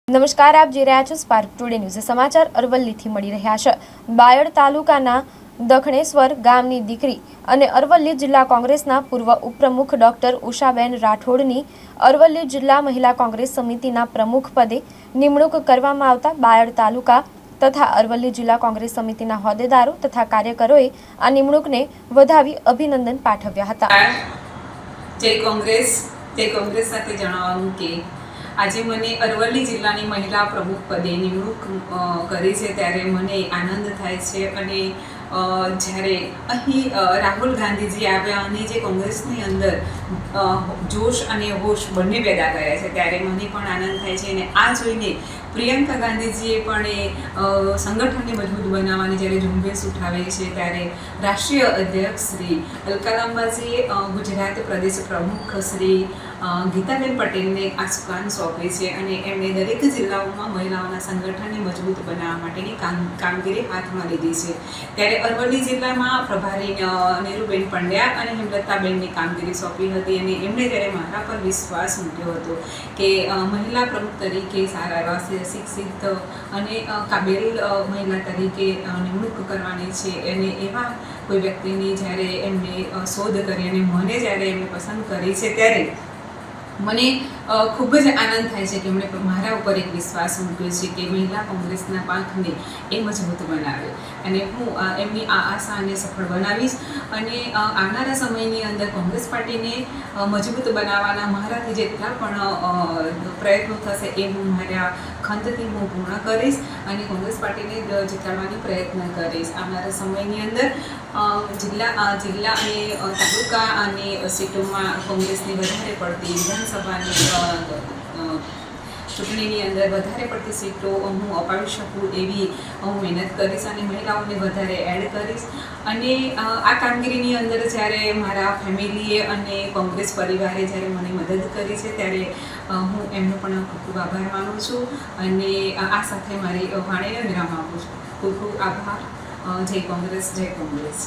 નમસ્કાર, આપ જોઈ રહ્યા છો સ્પાર્ક ટુડે ન્યૂઝ। સમાચાર અરવલ્લીથી મળી રહ્યા છે। બાયડ તાલુકાના દખણેશ્વર ગામની દીકરી અને અરવલ્લી જિલ્લા કોંગ્રેસના પૂર્વ ઉપપ્રમુખ ડોક્ટર ઉષાબેન રાઠોડની અરવલ્લી જિલ્લા મહિલા કોંગ્રેસ સમિતિના પ્રમુખ પદે નિમણૂક કરવામાં આવતા બાયડ તાલુકા તથા અરવલ્લી જિલ્લા કોંગ્રેસ સમિતિના હોદ્દેદારો તથા કાર્યકરોએ આ નિમણૂકને વધાવી અભિનંદન પાઠવ્યા હતા। જય કોંગ્રેસ સાથે જણાવવાનું કે આજે મને અરવલ્લી જિલ્લાની મહિલા પ્રમુખ પદે નિમણૂક કરી છે ત્યારે મને આનંદ થાય છે અને જ્યારે અહીં રાહુલ ગાંધીજી આવ્યા અને જે કોંગ્રેસની અંદર જોશ અને હોશ બંને પેદા કર્યા છે ત્યારે મને પણ આનંદ થાય છે અને આ જોઈને પ્રિયંકા ગાંધીજીએ પણ એ સંગઠનને મજબૂત બનાવવાની જ્યારે ઝુંબેશ ઉઠાવે છે ત્યારે રાષ્ટ્રીય અધ્યક્ષ શ્રી અલકારામબાજીએ ગુજરાત પ્રદેશ પ્રમુખ શ્રી ગીતાબેન પટેલને આ સુકાન સોંપી છે અને એમણે દરેક જિલ્લાઓમાં મહિલાઓના સંગઠનને મજબૂત બનાવવા માટેની કામગીરી હાથમાં લીધી છે। ત્યારે અરવલ્લી જિલ્લામાં પ્રભારી નીરુબેન પંડ્યા અને હેમલતાબેનની કામગીરી સોંપી હતી અને એમણે ત્યારે મારા પર વિશ્વાસ મૂક્યો હતો કે મહિલા પ્રમુખ તરીકે સારા એવા શિક્ષિત અને કાબેલ મહિલા તરીકે નિમણૂક કરવાની છે અને એવા કોઈ વ્યક્તિની જ્યારે એમને શોધ કરી અને મને જ્યારે એમને પસંદ કરી છે ત્યારે મને ખૂબ જ આનંદ થાય છે કે એમણે મારા ઉપર એક વિશ્વાસ મૂક્યો છે કે મહિલા કોંગ્રેસના પાંખને એ મજબૂત બનાવે અને હું એમની આ આશાને સફળ બનાવીશ અને આવનારા સમયની અંદર કોંગ્રેસ પાર્ટીને મજબૂત બનાવવાના મારાથી જેટલા પણ પ્રયત્નો થશે એ હું મારા ખંતથી હું પૂર્ણ કરીશ અને કોંગ્રેસ પાર્ટીને જીતાડવાની પ્રયત્ન કરીશ। આવનારા સમયની અંદર જિલ્લા અને તાલુકા અને સીટોમાં કોંગ્રેસની વધારે પડતી વિધાનસભાની ચૂંટણીની અંદર વધારે પડતી સીટો હું અપાવી શકું એવી હું મહેનત કરીશ અને મહિલાઓને વધારે એડ કરીશ અને આ કામગીરીની અંદર જ્યારે મારા ફેમિલીએ અને કોંગ્રેસ પરિવારે જ્યારે મને મદદ કરી છે ત્યારે હું એમનો પણ ખૂબ ખૂબ આભાર માનું છું અને આ સાથે મારી વાણીને વિરામ આપું છું। ખૂબ ખૂબ આભાર। જય કોંગ્રેસ, જય કોંગ્રેસ।